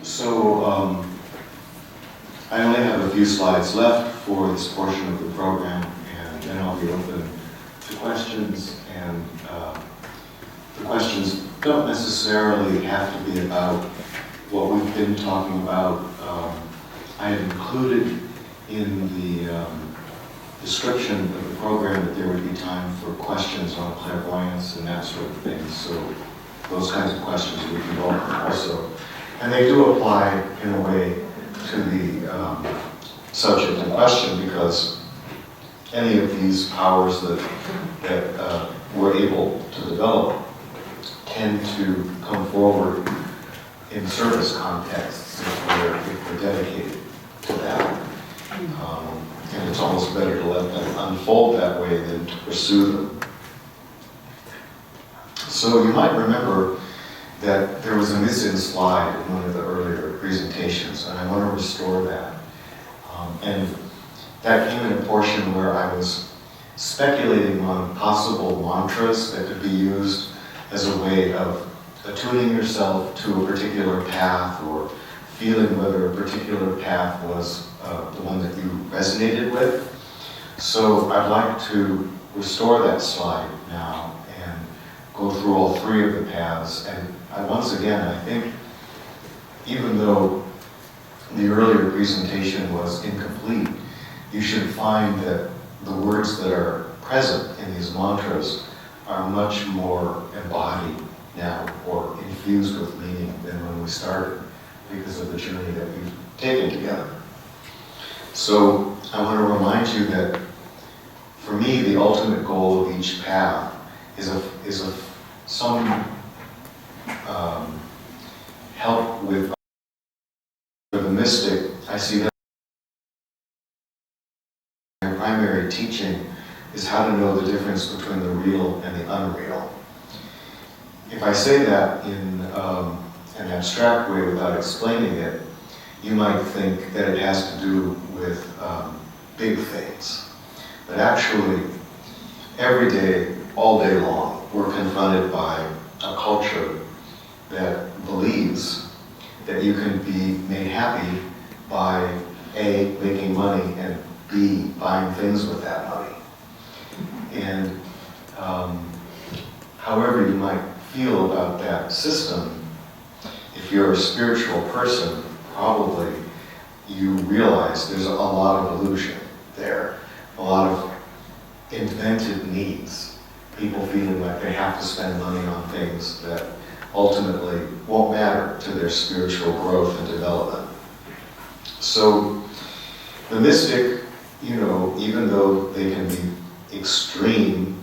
So I only have a few slides left for this portion of the program, and then I'll be open to questions. And the questions don't necessarily have to be about what we've been talking about. I have included in the description of the program that there would be time for questions on clairvoyance and that sort of thing. So those kinds of questions would be welcome also. And they do apply in a way to the subject in question, because any of these powers that we're able to develop tend to come forward in service contexts if we're dedicated to that. And it's almost better to let them unfold that way than to pursue them. So you might remember that there was a missing slide in one of the earlier presentations, and I want to restore that. And that came in a portion where I was speculating on possible mantras that could be used as a way of attuning yourself to a particular path, or feeling whether a particular path was the one that you resonated with. So I'd like to restore that slide now and go through all three of the paths. And once again, I think even though the earlier presentation was incomplete, you should find that the words that are present in these mantras are much more embodied now, or infused with meaning, than when we started, because of the journey that we've taken together. So I want to remind you that for me, the ultimate goal of each path is some help with. For the mystic, I see that my primary teaching is how to know the difference between the real and the unreal. If I say that in an abstract way without explaining it, you might think that it has to do with big things. But actually, every day, all day long, we're confronted by a culture that believes that you can be made happy by A, making money, and B, buying things with that money. And however you might feel about that system, if you're a spiritual person, probably you realize there's a lot of illusion there, a lot of invented needs, people feeling like they have to spend money on things that ultimately won't matter to their spiritual growth and development. So the mystic, even though they can be extreme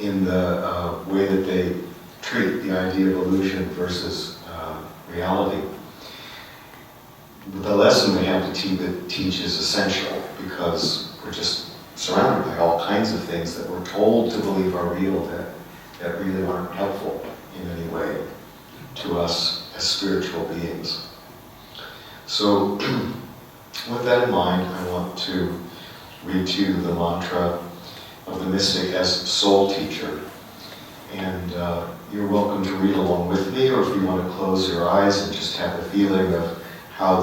in the way that they treat the idea of illusion versus reality, the lesson they have to teach is essential, because we're just surrounded by all kinds of things that we're told to believe are real that really aren't helpful in any way to us as spiritual beings. So with that in mind, I want to read to you the mantra of the mystic as soul teacher. And you're welcome to read along with me, or if you want to close your eyes and just have the feeling of how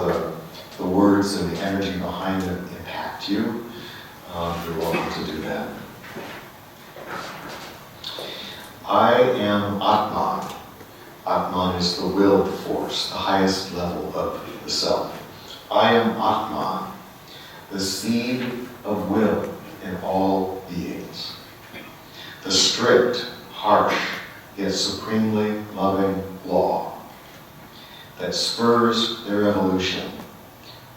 the words and the energy behind it impact you, you're welcome to do that. I am Atman. Atman is the willed force, the highest level of the self. I am Atman, the seed of will in all beings. The strict, harsh, yet supremely loving law that spurs their evolution,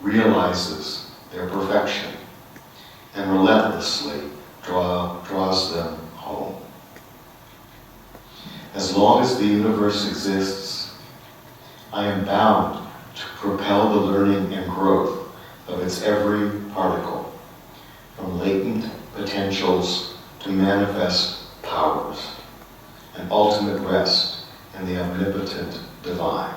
realizes their perfection, and relentlessly draws them home. As long as the universe exists, I am bound to propel the learning and growth of its every particle, from latent potentials to manifest powers, and ultimate rest in the omnipotent divine.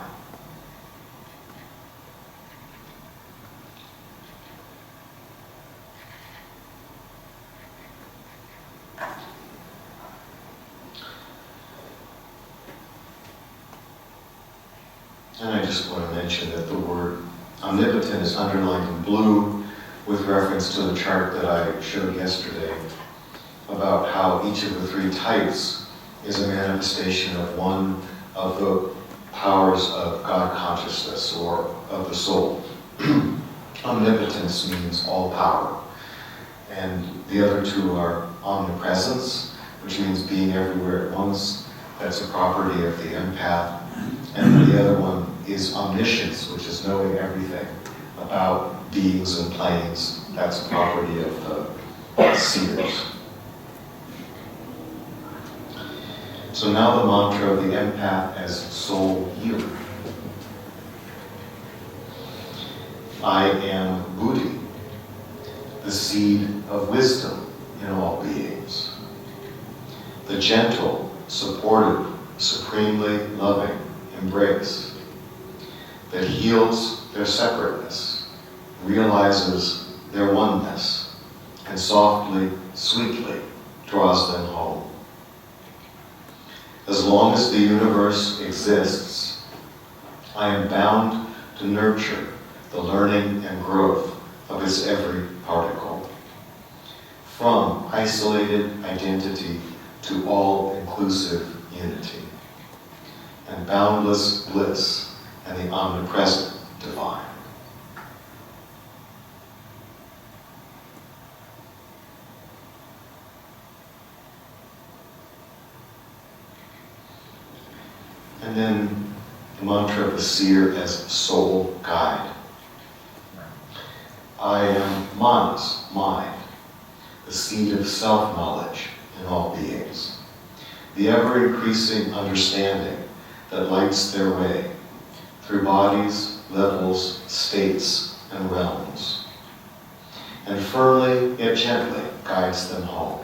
And I just want to mention that the word omnipotent is underlined in blue with reference to the chart that I showed yesterday about how each of the three types is a manifestation of one of the powers of God consciousness or of the soul. Omnipotence means all power. And the other two are omnipresence, which means being everywhere at once. That's a property of the empath. And the other one is omniscience, which is knowing everything about beings and planes. That's a property of the seers. So now the mantra of the empath as soul healer. I am Buddhi, the seed of wisdom in all beings. The gentle, supportive, supremely loving embrace that heals their separateness, realizes their oneness, and softly, sweetly draws them home. As long as the universe exists, I am bound to nurture the learning and growth of its every particle, from isolated identity to all-inclusive unity, and boundless bliss and the omnipresent divine. And then the mantra of the seer as soul guide. I am Manas, mind, the seed of self-knowledge in all beings, the ever-increasing understanding that lights their way through bodies, levels, states, and realms, and firmly yet gently guides them home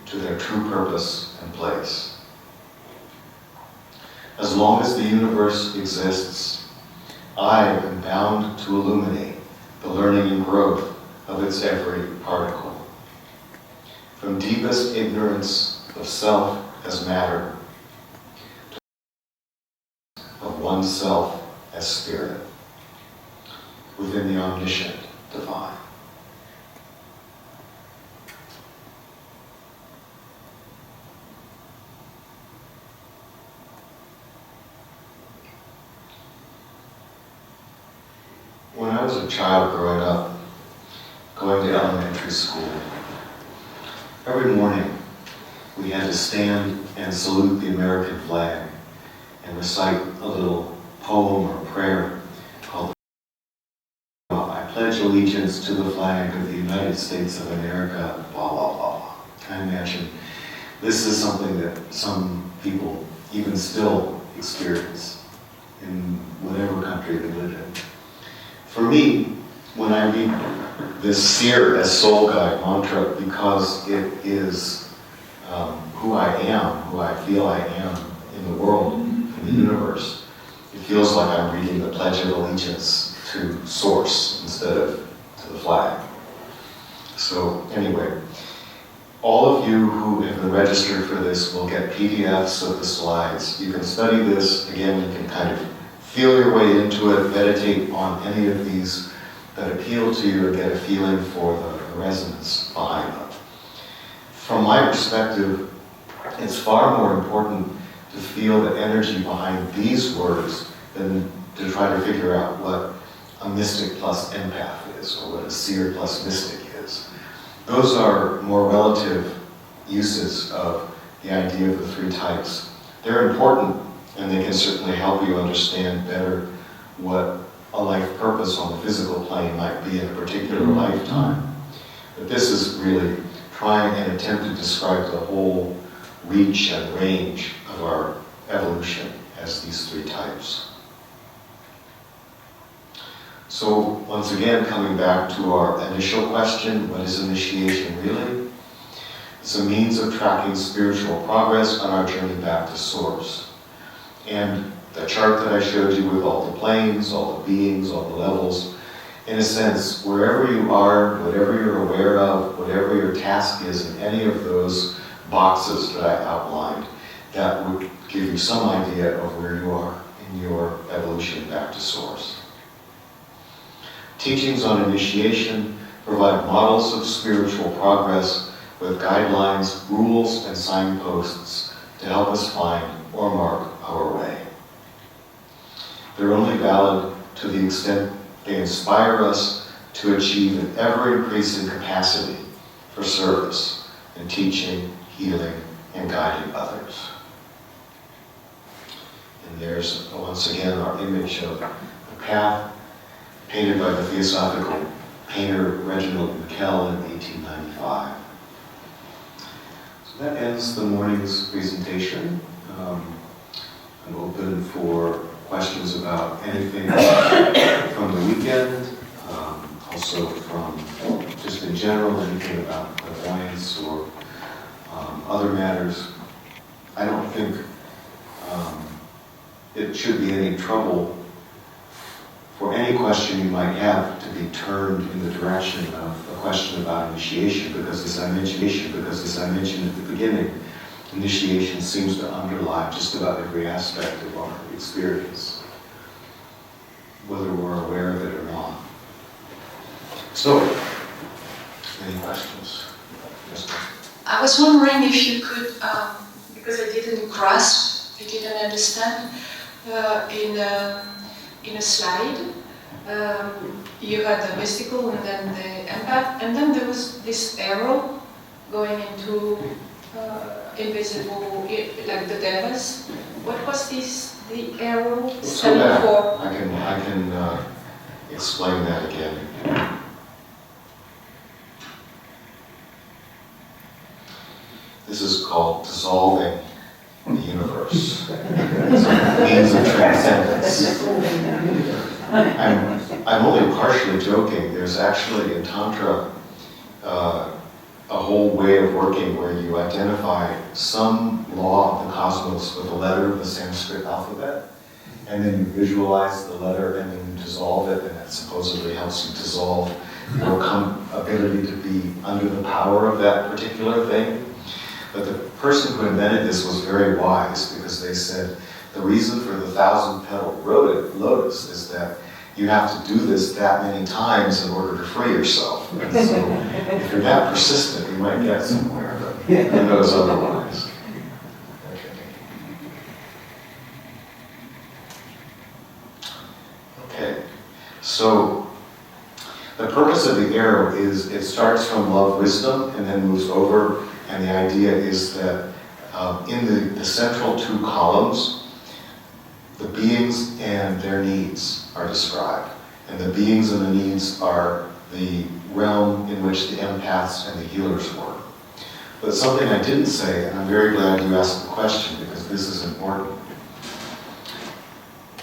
to their true purpose and place. As long as the universe exists, I am bound to illuminate the learning and growth of its every particle, from deepest ignorance of self as matter to of oneself as spirit, within the omniscient divine. When I was a child growing up, going to elementary school, every morning we had to stand and salute the American flag and recite a little poem or prayer called I pledge allegiance to the flag of the United States of America, blah, blah, blah. I imagine this is something that some people even still experience in whatever country they live in. For me, when I read this seer as soul guide mantra, because it is who I am, who I feel I am in the world, in the universe, it feels like I'm reading the Pledge of Allegiance to Source instead of to the flag. So anyway, all of you who have been registered for this will get PDFs of the slides. You can study this. Again, you can kind of feel your way into it, meditate on any of these that appeal to you, and get a feeling for the resonance behind them. From my perspective, it's far more important to feel the energy behind these words than to try to figure out what a mystic plus empath is, or what a seer plus mystic is. Those are more relative uses of the idea of the three types. They're important, and they can certainly help you understand better what a life purpose on the physical plane might be in a particular lifetime. But this is really trying and attempt to describe the whole reach and range of our evolution as these three types. So once again, coming back to our initial question, what is initiation really? It's a means of tracking spiritual progress on our journey back to Source. And the chart that I showed you with all the planes, all the beings, all the levels, in a sense, wherever you are, whatever you're aware of, whatever your task is in any of those boxes that I outlined, that would give you some idea of where you are in your evolution back to Source. Teachings on initiation provide models of spiritual progress with guidelines, rules, and signposts to help us find or mark our way. They're only valid to the extent they inspire us to achieve an ever-increasing capacity for service in teaching, healing, and guiding others. And there's, once again, our image of the path painted by the Theosophical painter Reginald Miquel in 1895. So that ends the morning's presentation. I'm open for questions about anything from the weekend, also from just in general, anything about clairvoyance or other matters. I don't think it should be any trouble for any question you might have to be turned in the direction of a question about initiation, because as I mentioned at the beginning, initiation seems to underlie just about every aspect of our experience, whether we're aware of it or not. So, any questions? Yes, I was wondering if you could, because I didn't grasp, I didn't understand, in a slide, you had the mystical and then the empath, and then there was this arrow going into invisible, like the devas. What was this, the arrow standing for? I can explain that again. This is called dissolving the universe. It's a means of transcendence. I'm only partially joking. There's actually in Tantra a whole way of working where you identify some law of the cosmos with a letter of the Sanskrit alphabet, and then you visualize the letter and then you dissolve it, and that supposedly helps you dissolve your ability to be under the power of that particular thing. But the person who invented this was very wise, because they said the reason for the 1,000-petaled lotus is that you have to do this that many times in order to free yourself. And so if you're that persistent, you might get somewhere, but who knows otherwise. Okay, so the purpose of the arrow is it starts from love wisdom and then moves over, and the idea is that in the central two columns, the beings and their needs are described. And the beings and the needs are the realm in which the empaths and the healers work. But something I didn't say, and I'm very glad you asked the question because this is important.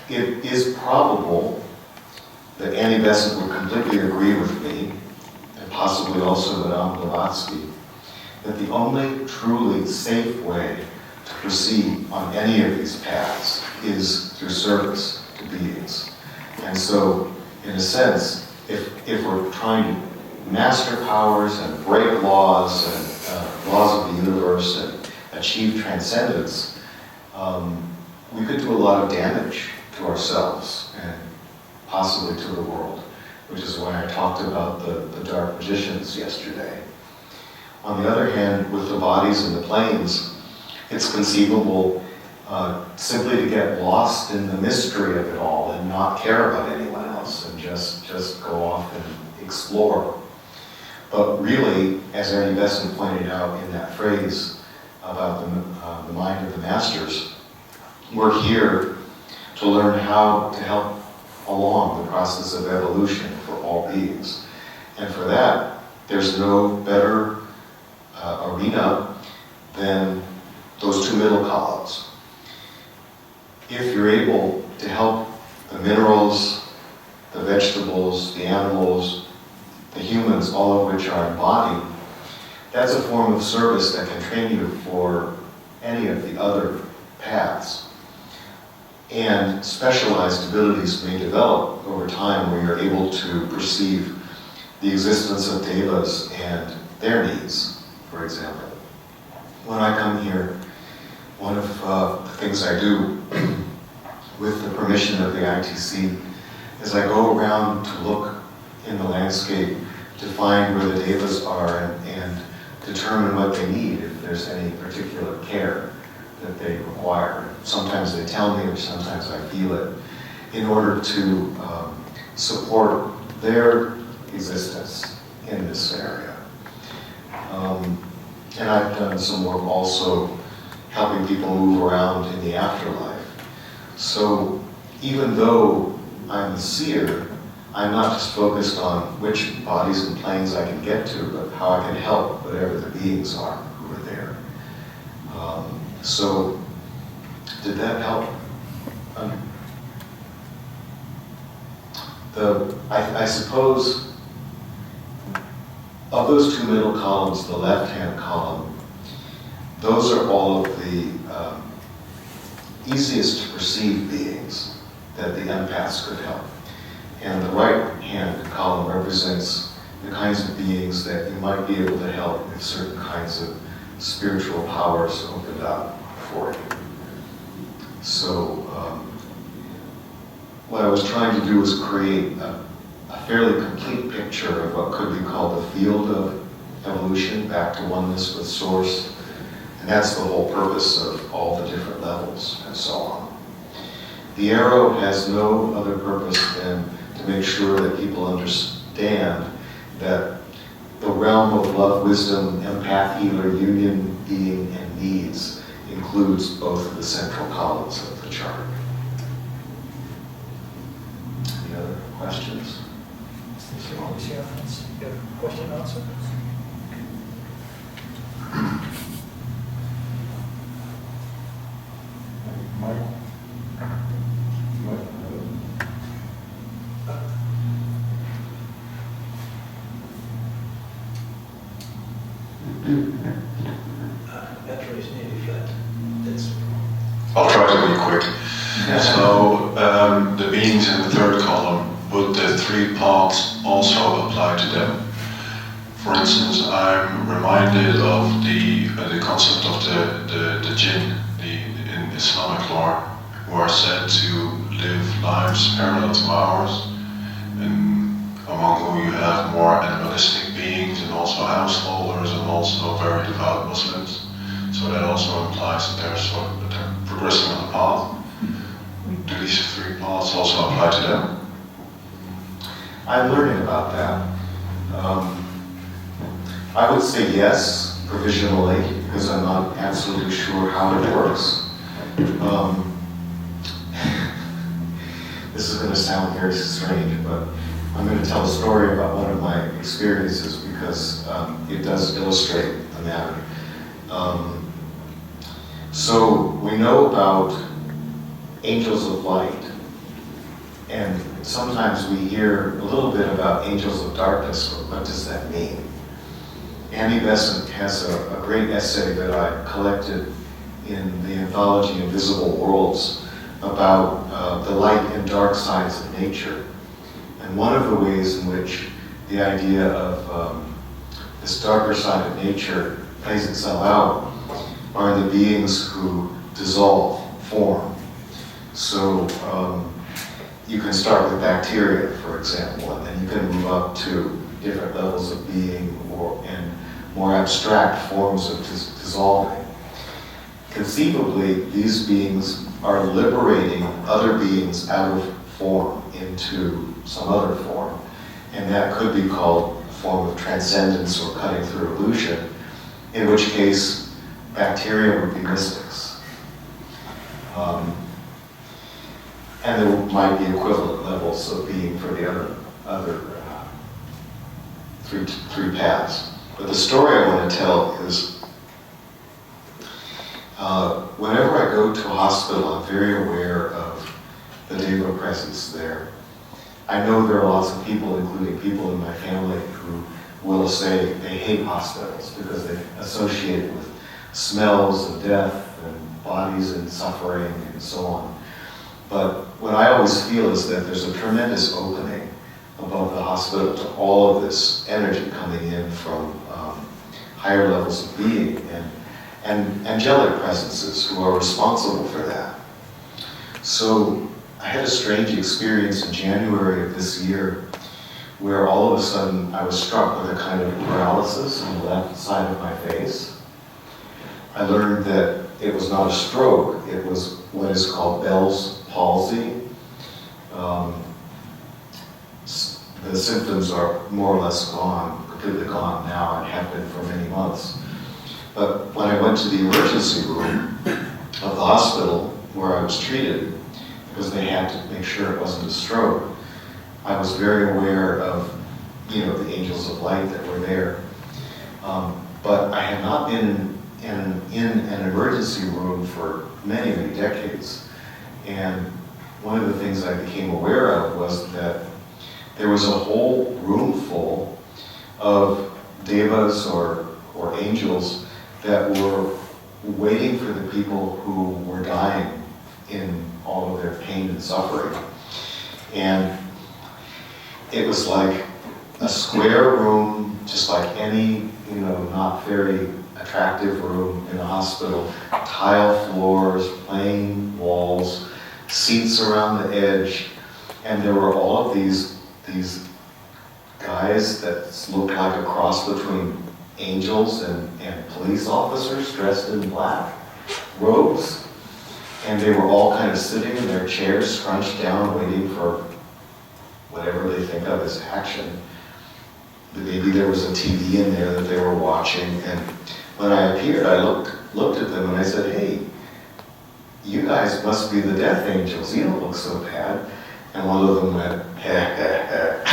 It is probable that Annie Besant would completely agree with me, and possibly also Madame Blavatsky, that the only truly safe way to proceed on any of these paths is through service to beings. And so, in a sense, if we're trying to master powers and break laws and laws of the universe and achieve transcendence, we could do a lot of damage to ourselves and possibly to the world, which is why I talked about the dark magicians yesterday. On the other hand, with the bodies and the planes, it's conceivable simply to get lost in the mystery of it all and not care about anyone else and just go off and explore. But really, as Annie Besant pointed out in that phrase about the mind of the masters, we're here to learn how to help along the process of evolution for all beings. And for that, there's no better arena than those two middle columns. If you're able to help the minerals, the vegetables, the animals, the humans, all of which are embodied, that's a form of service that can train you for any of the other paths. And specialized abilities may develop over time where you're able to perceive the existence of devas and their needs, for example. When I come here, one of things I do with the permission of the ITC is I go around to look in the landscape to find where the devas are and determine what they need, if there's any particular care that they require. Sometimes they tell me, or sometimes I feel it, in order to support their existence in this area. And I've done some work also helping people move around in the afterlife. So even though I'm the seer, I'm not just focused on which bodies and planes I can get to, but how I can help whatever the beings are who are there. So did that help? I suppose of those two middle columns, the left-hand column, those are all of the easiest to perceive beings that the empaths could help. And the right-hand column represents the kinds of beings that you might be able to help if certain kinds of spiritual powers opened up for you. So what I was trying to do was create a fairly complete picture of what could be called the field of evolution, back to oneness with Source. And that's the whole purpose of all the different levels and so on. The arrow has no other purpose than to make sure that people understand that the realm of love, wisdom, empath, healer, union, being, and needs includes both of the central columns of the chart. Any other questions? You have a question answer? Battery is nearly flat. I'll try to be quick. So the beings in the third column, would the three paths also apply to them? For instance, I'm reminded of the concept of the jinn in Islamic lore, who are said to live lives parallel to ours, and among whom you have more animalistic beings and also householders and also very devout Muslims. So that also implies that they're progressing on the path. Do these three paths also apply to them? I'm learning about that. I would say yes, provisionally, because I'm not absolutely sure how it works. This is going to sound very strange, but I'm going to tell a story about one of my experiences because it does illustrate the matter. So we know about angels of light, and sometimes we hear a little bit about angels of darkness, but what does that mean? Annie Besant has a great essay that I collected in the anthology Invisible Worlds about the light and dark sides of nature. And one of the ways in which the idea of this darker side of nature plays itself out are the beings who dissolve, form. So you can start with bacteria, for example, and then you can move up to different levels of being and more abstract forms of dissolving. Conceivably, these beings are liberating other beings out of form into some other form, and that could be called a form of transcendence or cutting through illusion, in which case bacteria would be mystics. And there might be equivalent levels of being for the other three paths. But the story I want to tell is whenever I go to a hospital, I'm very aware of the Deva presence there. I know there are lots of people, including people in my family, who will say they hate hospitals because they associate it with smells of death and bodies and suffering and so on. But what I always feel is that there's a tremendous opening above the hospital to all of this energy coming in from higher levels of being. And and angelic presences who are responsible for that. So I had a strange experience in January of this year where all of a sudden I was struck with a kind of paralysis on the left side of my face. I learned that it was not a stroke, it was what is called Bell's palsy. The symptoms are more or less gone, completely gone now, and have been for many months. But when I went to the emergency room of the hospital where I was treated, because they had to make sure it wasn't a stroke, I was very aware of, the angels of light that were there. But I had not been in an emergency room for many, many decades. And one of the things I became aware of was that there was a whole room full of devas or angels that were waiting for the people who were dying in all of their pain and suffering. And it was like a square room, just like any, not very attractive room in a hospital. Tile floors, plain walls, seats around the edge, and there were all of these guys that looked like a cross between angels and police officers dressed in black robes. And they were all kind of sitting in their chairs, scrunched down, waiting for whatever they think of as action. Maybe there was a TV in there that they were watching. And when I appeared, I looked at them and I said, "Hey, you guys must be the death angels. You don't look so bad." And one of them went, "Heh, heh, heh."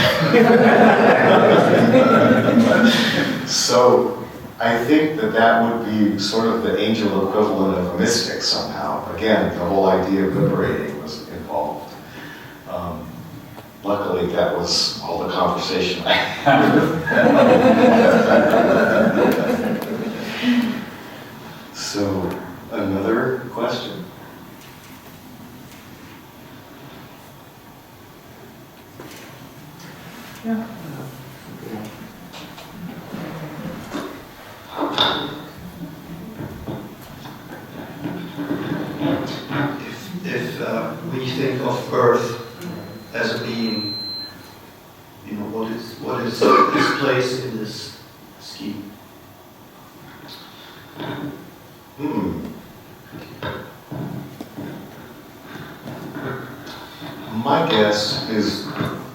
So I think that would be sort of the angel equivalent of a mystic somehow. Again, the whole idea of liberating was involved. Luckily, that was all the conversation I had. So, another question? Yeah. If we think of Earth as a being, what is its place in this scheme? My guess is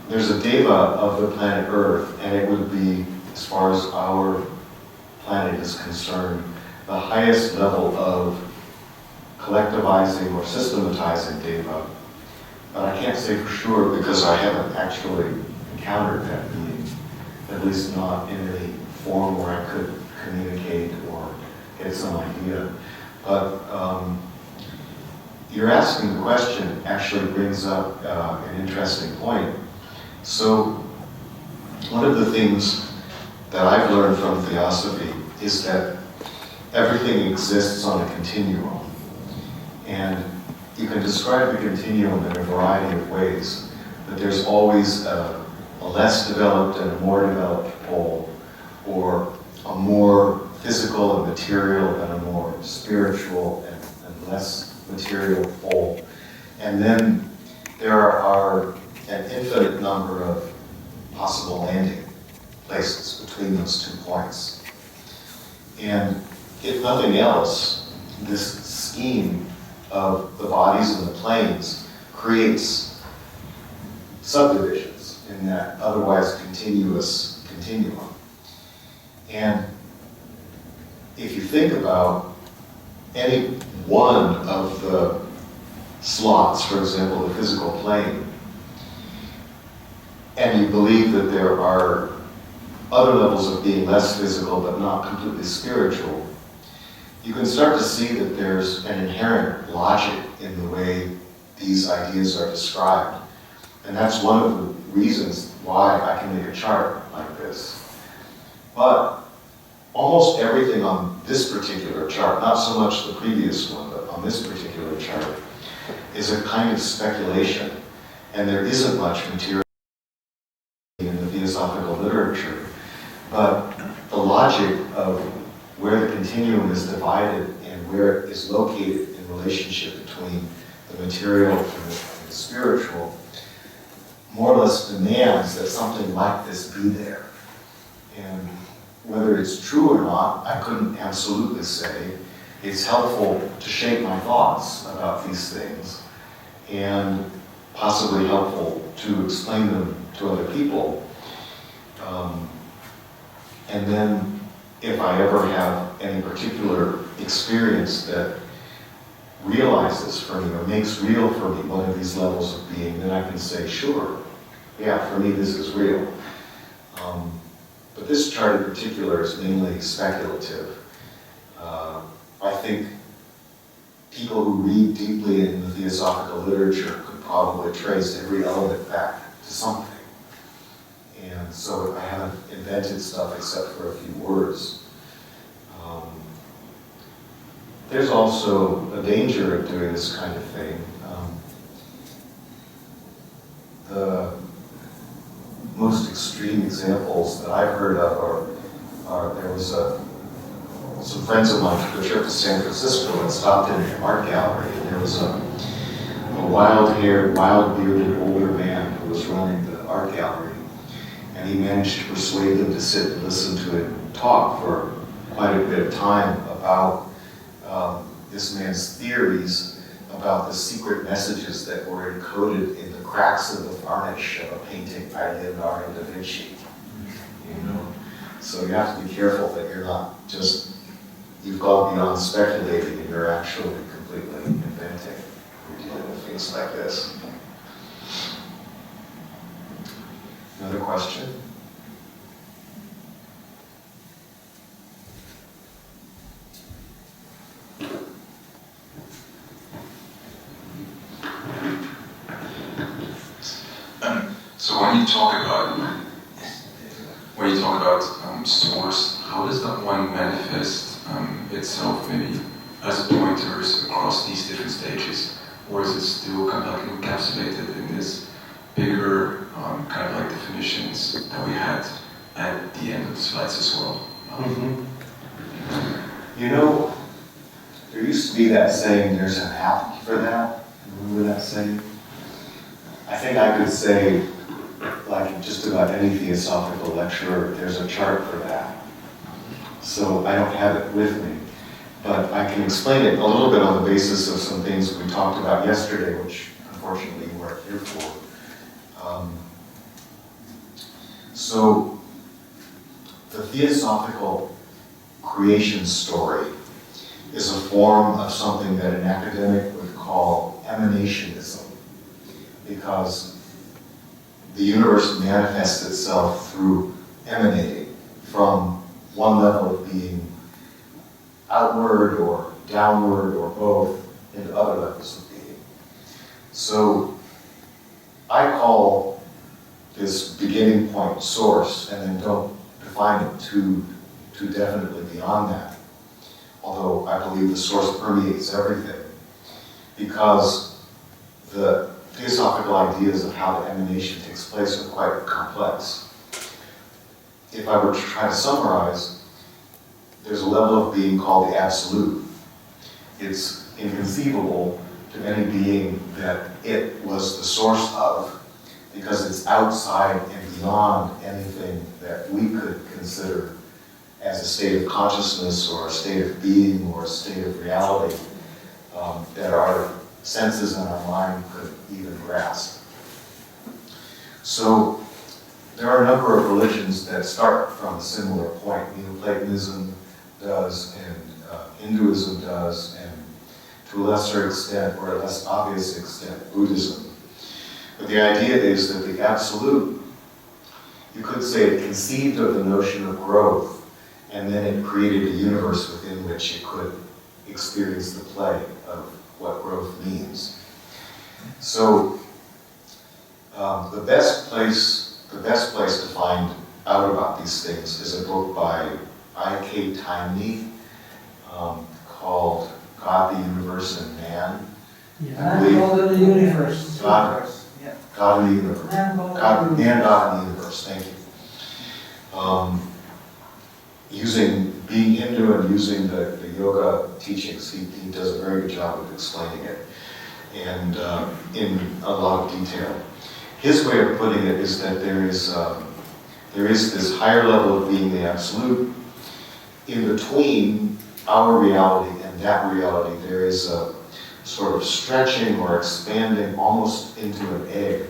there's a deva of the planet Earth, and it would be, as far as our planet is concerned, the highest level of collectivizing or systematizing deva. But I can't say for sure because I haven't actually encountered that being, at least not in any form where I could communicate or get some idea. But your asking the question actually brings up an interesting point. So one of the things that I've learned from Theosophy is that everything exists on a continuum. And you can describe the continuum in a variety of ways, but there's always a less developed and a more developed pole, or a more physical and material and a more spiritual and less material pole. And then there are an infinite number of possible landing places between those 2 points. And if nothing else, this scheme of the bodies and the planes creates subdivisions in that otherwise continuous continuum. And if you think about any one of the slots, for example, the physical plane, and you believe that there are other levels of being less physical but not completely spiritual, you can start to see that there's an inherent logic in the way these ideas are described. And that's one of the reasons why I can make a chart like this. But almost everything on this particular chart, not so much the previous one, but on this particular chart, is a kind of speculation. And there isn't much material in the theosophical literature. But the logic of where the continuum is divided where it is located in relationship between the material and the spiritual, more or less demands that something like this be there. And whether it's true or not, I couldn't absolutely say. It's helpful to shape my thoughts about these things, and possibly helpful to explain them to other people. And then, if I ever have any particular experience that realizes for me or makes real for me one of these levels of being, then I can say, sure, yeah, for me this is real. But this chart in particular is mainly speculative. I think people who read deeply in the theosophical literature could probably trace every element back to something. And so I haven't invented stuff except for a few words. There's also a danger of doing this kind of thing. The most extreme examples that I've heard of are there was some friends of mine took a trip to San Francisco and stopped in an art gallery, and there was a wild-haired, wild-bearded older man who was running the art gallery, and he managed to persuade them to sit and listen to him talk for quite a bit of time about this man's theories about the secret messages that were encoded in the cracks of the varnish of a painting by Leonardo da Vinci. You know, so you have to be careful that you're not just, you've gone beyond speculating and you're actually completely inventing. You're dealing with things like this. Another question? So when you talk about source, how does that one manifest itself, maybe as pointers across these different stages, or is it still kind of like encapsulated in this bigger kind of like definitions that we had at the end of the slides as well? You know, there used to be that saying, there's an app for that. Remember that saying? I think I could say, like just about any theosophical lecturer, there's a chart for that. So I don't have it with me, but I can explain it a little bit on the basis of some things we talked about yesterday, which unfortunately you weren't here for. So the theosophical creation story is a form of something that an academic would call emanationism, because the universe manifests itself through emanating from one level of being outward or downward or both into other levels of being. So I call this beginning point source, and then don't define it too definitely beyond that, although I believe the source permeates everything, because the theosophical ideas of how the emanation takes place are quite complex. If I were to try to summarize, there's a level of being called the absolute. It's inconceivable to any being that it was the source of, because it's outside and beyond anything that we could consider as a state of consciousness or a state of being or a state of reality that our senses and our mind could even grasp. So there are a number of religions that start from a similar point. Neoplatonism does, and Hinduism does, and to a lesser extent, or a less obvious extent, Buddhism. But the idea is that the absolute, you could say it conceived of the notion of growth, and then it created a universe within which it could experience the play of what growth means. So the best place to find out about these things is a book by I.K. Taimni called God, the Universe, and Man. God in the universe. God in the Universe. Man, God in the Universe, thank you. Using being into and using the yoga teachings, he does a very good job of explaining it, and in a lot of detail. His way of putting it is that there is this higher level of being the absolute. In between our reality and that reality, there is a sort of stretching or expanding almost into an egg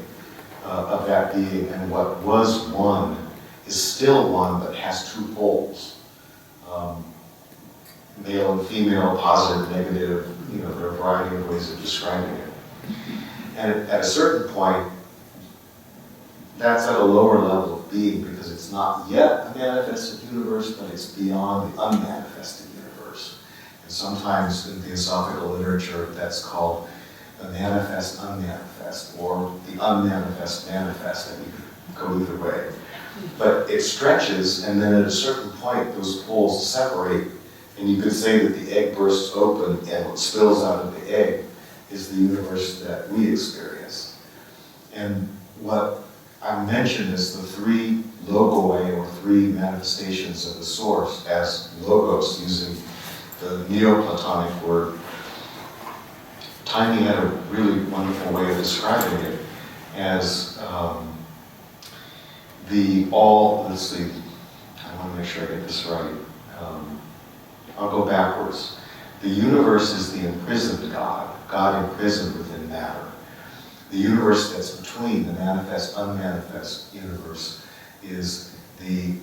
of that being, and what was one is still one but has two poles. Male and female, positive, negative, there are a variety of ways of describing it. And at a certain point, that's at a lower level of being because it's not yet a manifested universe, but it's beyond the unmanifested universe. And sometimes in theosophical literature, that's called the manifest unmanifest, or the unmanifest manifest, and you could go either way. But it stretches, and then at a certain point, those poles separate, and you could say that the egg bursts open, and what spills out of the egg is the universe that we experience. And what I mentioned is the three logoi, or three manifestations of the source, as logos, using the Neoplatonic word. Tiny had a really wonderful way of describing it as let's see, I want to make sure I get this right. I'll go backwards. The universe is the imprisoned God, God imprisoned within matter. The universe that's between the manifest, unmanifest universe is the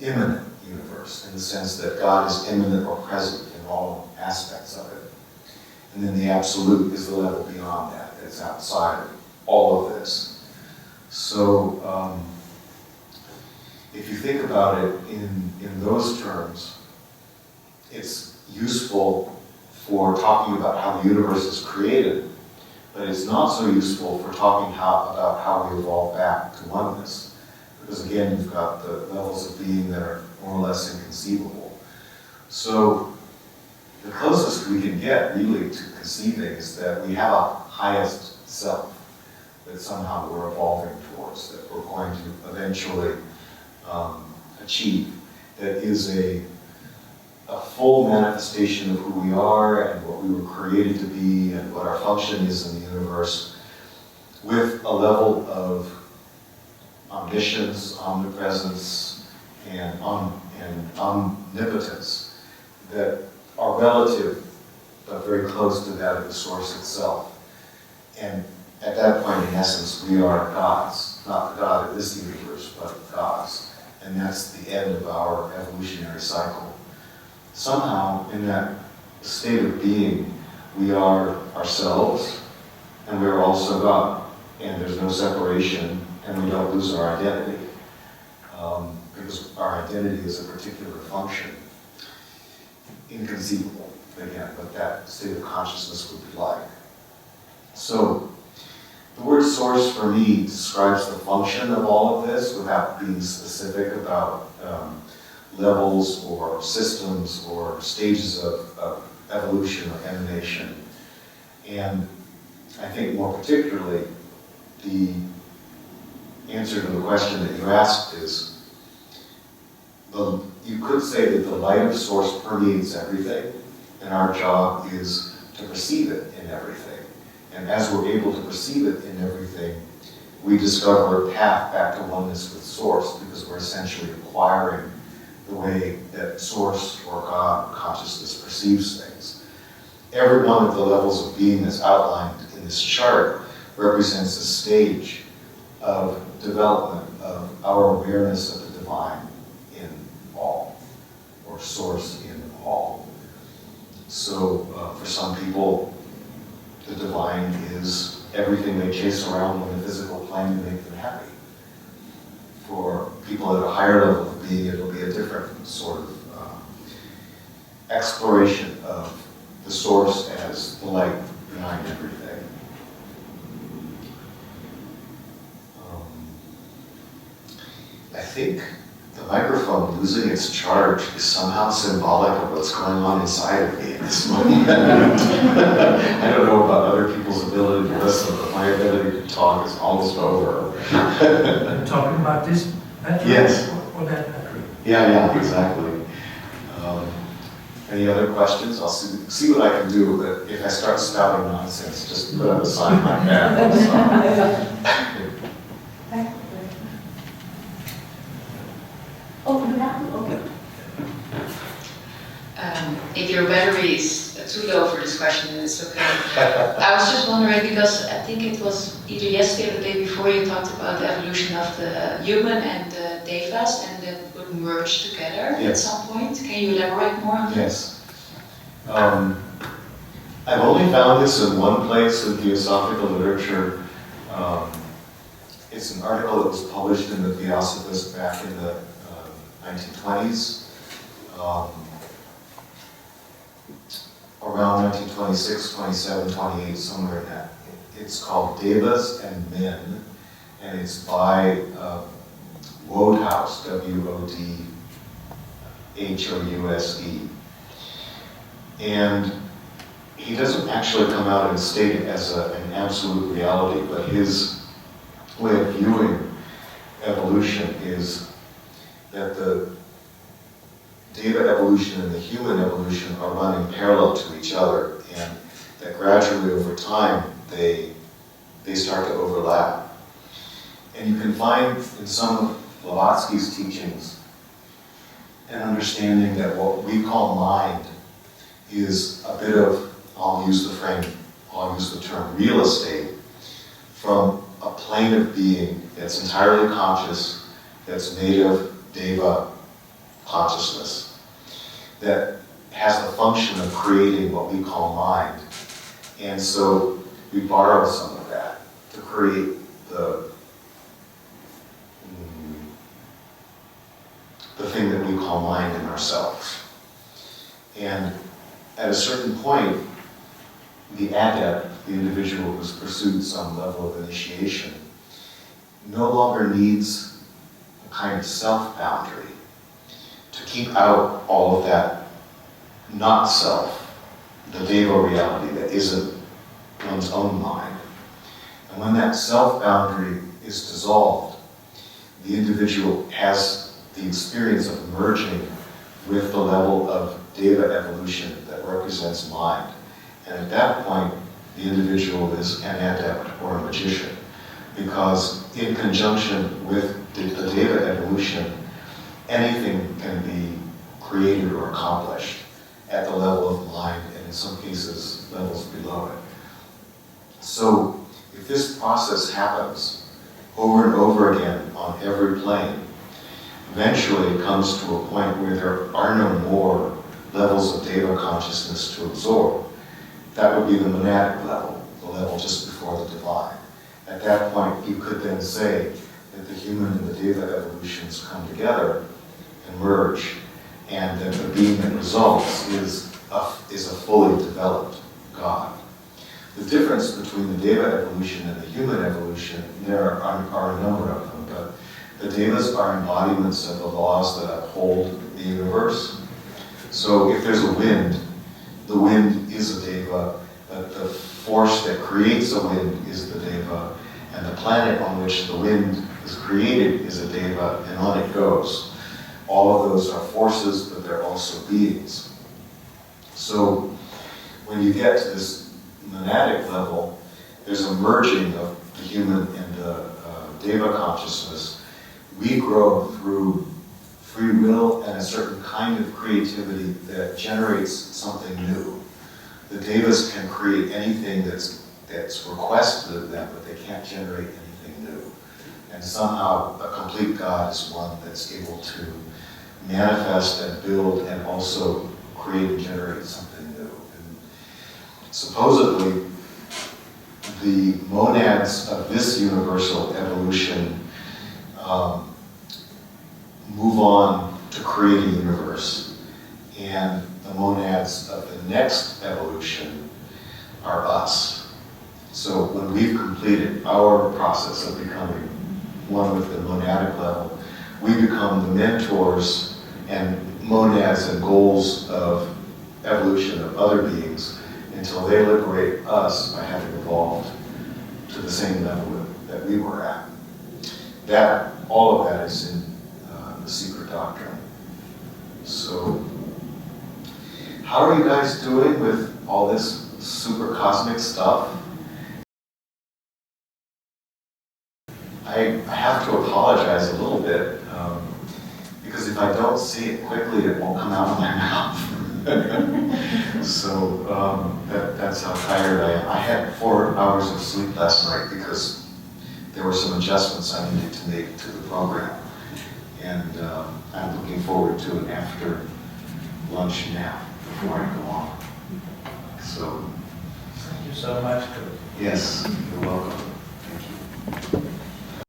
immanent universe, in the sense that God is immanent or present in all aspects of it. And then the absolute is the level beyond that, that's outside of all of this. So, if you think about it in those terms, it's useful for talking about how the universe is created, but it's not so useful for talking about how we evolve back to oneness. Because again, you've got the levels of being that are more or less inconceivable. So the closest we can get really to conceiving is that we have a highest self that somehow we're evolving towards, that we're going to eventually achieve, that is a full manifestation of who we are and what we were created to be and what our function is in the universe, with a level of omniscience, omnipresence, and omnipotence that are relative but very close to that of the source itself. And at that point, in essence, we are gods, not the God of this universe, but gods. And that's the end of our evolutionary cycle. Somehow, in that state of being, we are ourselves, and we are also God. And there's no separation, and we don't lose our identity. Because our identity is a particular function. Inconceivable, again, what that state of consciousness would be like. So, the word source for me describes the function of all of this without being specific about levels or systems or stages of evolution or emanation. And I think more particularly, the answer to the question that you asked is, you could say that the light of source permeates everything, and our job is to perceive it in everything. And as we're able to perceive it in everything, we discover a path back to oneness with source, because we're essentially acquiring the way that source or God consciousness perceives things. Every one of the levels of being that's outlined in this chart represents a stage of development of our awareness of the divine in all, or source in all. So for some people, the divine is everything they chase around on the physical plane to make them happy. For people at a higher level of being, it'll be a different sort of exploration of the source as the light behind everything. I think the microphone losing its charge is somehow symbolic of what's going on inside of me at this moment. I don't know about other people's ability to listen, but my ability to talk is almost over. You're talking about this battery? Yes. Or that battery? Yeah, exactly. Any other questions? I'll see what I can do, but if I start spouting nonsense, just put up a sign like that. Oh, you have to? Okay. If your battery is too low for this question, then it's okay. I was just wondering, because I think it was either yesterday or the day before you talked about the evolution of the human and the devas, and that would merge together at some point. Can you elaborate more on that? Yes. I've only found this in one place in Theosophical literature. It's an article that was published in the Theosophist back in the 1920s. Around 1926, 27, 28, somewhere in that. It's called Devas and Men, and it's by Wodehouse, W-O-D-H-O-U-S-E. And he doesn't actually come out and state it as an absolute reality, but his way of viewing evolution is that the Deva evolution and the human evolution are running parallel to each other, and that gradually over time they start to overlap. And you can find in some of Blavatsky's teachings an understanding that what we call mind is a bit of, I'll use the term real estate, from a plane of being that's entirely conscious, that's made of Deva consciousness, that has the function of creating what we call mind. And so we borrow some of that to create the thing that we call mind in ourselves. And at a certain point, the adept, the individual who's pursued some level of initiation, no longer needs a kind of self-boundary to keep out all of that not self, the Deva reality that isn't one's own mind. And when that self-boundary is dissolved, the individual has the experience of merging with the level of Deva evolution that represents mind. And at that point, the individual is an adept or a magician, because in conjunction with the Deva evolution, anything can be created or accomplished at the level of mind, and in some cases, levels below it. So if this process happens over and over again on every plane, eventually it comes to a point where there are no more levels of Deva consciousness to absorb. That would be the monadic level, the level just before the divine. At that point, you could then say that the human and the Deva evolutions come together and merge, and that the being that results is a fully developed God. The difference between the Deva evolution and the human evolution, there are a number of them, but the Devas are embodiments of the laws that uphold the universe. So if there's a wind, the wind is a Deva, but the force that creates the wind is the Deva, and the planet on which the wind is created is a Deva, and on it goes. All of those are forces, but they're also beings. So when you get to this monadic level, there's a merging of the human and the Deva consciousness. We grow through free will and a certain kind of creativity that generates something new. The Devas can create anything that's requested of them, but they can't generate anything new. And somehow a complete God is one that's able to manifest and build and also create and generate something new. And supposedly, the monads of this universal evolution move on to create a universe, and the monads of the next evolution are us. So when we've completed our process of becoming one with the monadic level, we become the mentors and monads and goals of evolution of other beings until they liberate us by having evolved to the same level that we were at. All of that is in the secret doctrine. So how are you guys doing with all this super cosmic stuff? I have to apologize a little bit, because if I don't see it quickly, it won't come out of my mouth. So that's how tired I am. I had 4 hours of sleep last night because there were some adjustments I needed to make to the program. And I'm looking forward to an after lunch nap before I go on. So, Thank you so much. yes, you're welcome. Thank you.